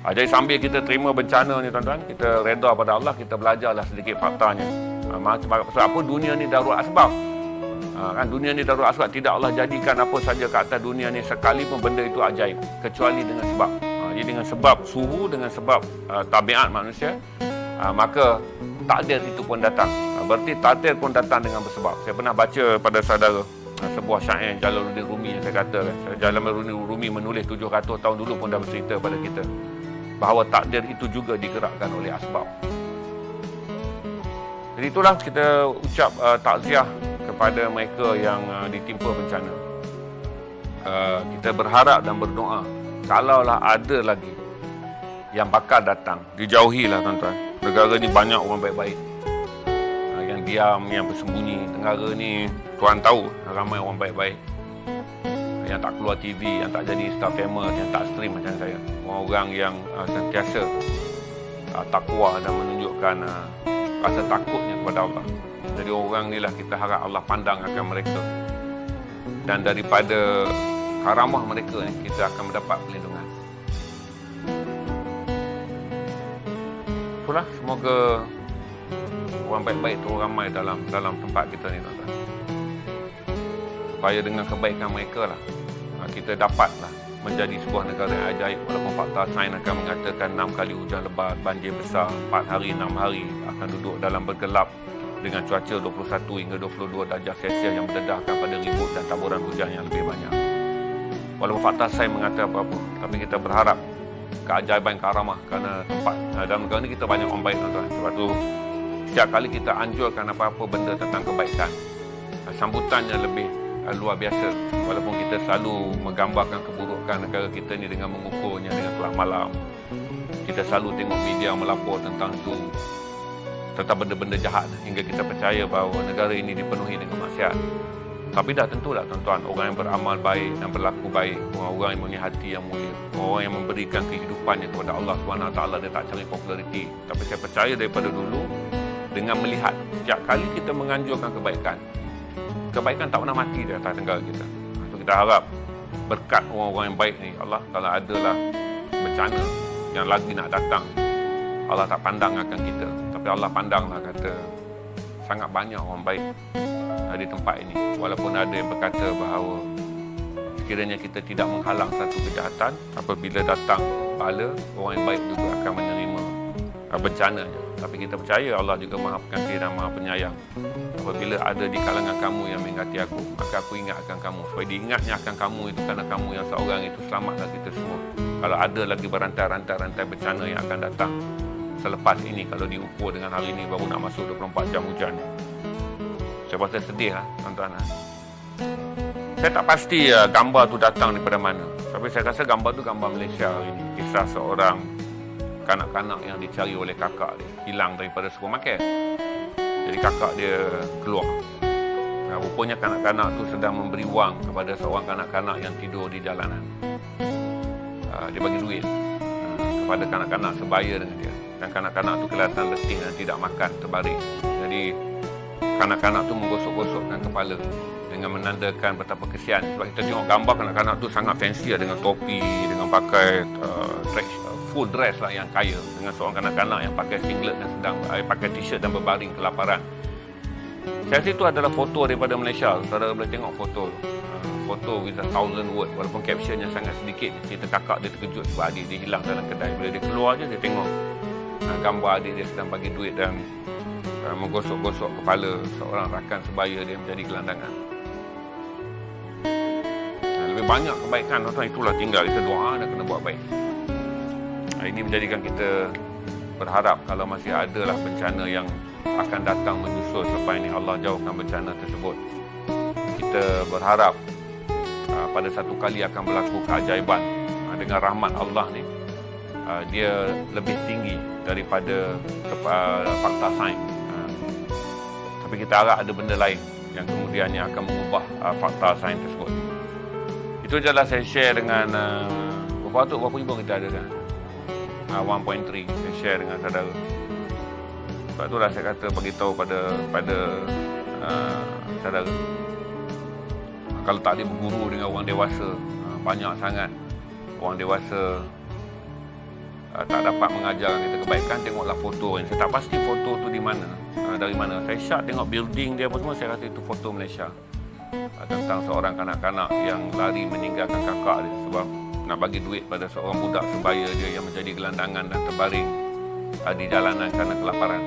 Jadi sambil kita terima bencana ni tuan-tuan, kita reda pada Allah, kita belajarlah sedikit faktanya. Sebab apa dunia ni darurat asbab. Kan dunia ni darurat asbab, tidak Allah jadikan apa saja ke atas dunia ni sekalipun benda itu ajaib kecuali dengan sebab. Jadi dengan sebab suhu, dengan sebab tabiat manusia, maka takdir itu pun datang. Berarti takdir pun datang dengan bersebab. Saya pernah baca pada saudara sebuah syair Jalaluddin Rumi yang saya kata, Jalaluddin Rumi menulis 700 tahun dulu pun dah bercerita pada kita bahawa takdir itu juga digerakkan oleh asbab. Jadi itulah kita ucap takziah kepada mereka yang ditimpa bencana. Kita berharap dan berdoa, kalaulah ada lagi yang bakal datang, dijauhilah tuan-tuan. Negara ni banyak orang baik-baik, yang diam, yang bersembunyi. Negara ni Tuhan tahu ramai orang baik-baik yang tak keluar TV, yang tak jadi star famous, yang tak stream macam saya. Orang-orang yang sentiasa takwa dan menunjukkan rasa takutnya kepada Allah. Jadi orang inilah kita harap Allah pandang akan mereka, dan daripada karamah mereka ni kita akan mendapat perlindungan. Itulah, semoga orang baik-baik tu ramai dalam tempat kita ni tuan-tuan, supaya dengan kebaikan mereka lah kita dapatlah menjadi sebuah negara yang ajaib. Walaupun fakta sains akan mengatakan 6 kali hujan lebat, banjir besar, 4 hari 6 hari akan duduk dalam bergelap dengan cuaca 21 hingga 22 darjah Celsius yang mendedahkan pada ribut dan taburan hujan yang lebih banyak. Walaupun fakta sains mengatakan apa-apa, tapi kita berharap keajaiban karamah, kerana tempat dalam negara ni kita banyak orang baik tuan-tuan. Sebab tu setiap kali kita anjurkan apa-apa benda tentang kebaikan, sambutannya lebih luar biasa. Walaupun kita selalu menggambarkan keburukan negara kita ni dengan mengukurnya dengan kelas malam, kita selalu tengok media melapor tentang itu, tentang benda-benda jahat, hingga kita percaya bahawa negara ini dipenuhi dengan maksiat. Tapi dah tentulah tuan-tuan, orang yang beramal baik dan berlaku baik, orang yang mempunyai hati yang mulia, orang yang memberikan kehidupannya kepada Allah SWT, dia tak cari populariti. Tapi saya percaya daripada dulu, dengan melihat setiap kali kita menganjurkan kebaikan, kebaikan tak pernah mati di atas negara kita. Itu kita harap berkat orang-orang yang baik ni, Allah kalau adalah bencana yang lagi nak datang, Allah tak pandang akan kita, tapi Allah pandanglah, kata sangat banyak orang baik di tempat ini. Walaupun ada yang berkata bahawa sekiranya kita tidak menghalang satu kejahatan, apabila datang bala, orang yang baik juga akan menerima bencananya. Tapi kita percaya Allah juga Maha Pengasih dan Maha Penyayang. Apabila ada di kalangan kamu yang mengingati aku, maka aku ingatkan kamu. Supaya diingatnya akan kamu itu kerana kamu yang seorang itu selamatkan kita semua. Kalau ada lagi berantai-rantai bencana yang akan datang selepas ini, kalau diukur dengan hari ini baru nak masuk 24 jam hujan, saya rasa sedih lah tuan-tuan. Saya tak pasti gambar tu datang daripada mana, tapi saya rasa gambar tu gambar Malaysia hari ini. Kisah seorang kanak-kanak yang dicari oleh kakak dia, hilang daripada supermarket. Jadi kakak dia keluar. Rupanya kanak-kanak tu sedang memberi wang kepada seorang kanak-kanak yang tidur di jalanan. Dia bagi duit kepada kanak-kanak sebaya dengan dia. Dan kanak-kanak tu kelihatan letih dan tidak makan, terbaring. Jadi kanak-kanak tu menggosok-gosokkan kepala dengan menandakan betapa kesian. Sebab kita tengok gambar kanak-kanak tu sangat fancy dengan topi, dengan pakai full dress lah yang kaya, dengan seorang kanak-kanak yang pakai singlet dan sedang pakai t-shirt dan berbaring kelaparan. Saya rasa itu adalah foto daripada Malaysia. Saudara boleh tengok foto tu. Foto with 1,000 word, walaupun captionnya sangat sedikit. Cerita kakak dia terkejut sebab adik dia hilang dalam kedai. Bila dia keluar je, dia tengok gambar adik dia sedang bagi duit dan menggosok-gosok kepala seorang rakan sebaya dia menjadi gelandangan. Lebih banyak kebaikan tuan-tuan, itulah tinggal kita doa dan kena buat baik. Ini menjadikan kita berharap kalau masih adalah bencana yang akan datang menyusul selepas ini, Allah jauhkan bencana tersebut. Kita berharap pada satu kali akan berlaku keajaiban dengan rahmat Allah ni. Dia lebih tinggi daripada fakta sains. Tapi kita harap ada benda lain yang kemudiannya akan mengubah fakta sains tersebut. Itu adalah saya share dengan berapa ribu kita ada kan? 1.3 saya share dengan saudara. Sebab itulah saya kata beritahu pada saudara, kalau tak ada berguru dengan orang dewasa, banyak sangat orang dewasa tak dapat mengajar kita kebaikan, tengoklah foto ini. Saya tak pasti foto tu di mana, dari mana. Saya syak tengok building dia apa semua, saya kata itu foto Malaysia. Tentang seorang kanak-kanak yang lari meninggalkan kakak dia sebab nak bagi duit pada seorang budak sebaya dia yang menjadi gelandangan dan terbaring di jalanan kerana kelaparan.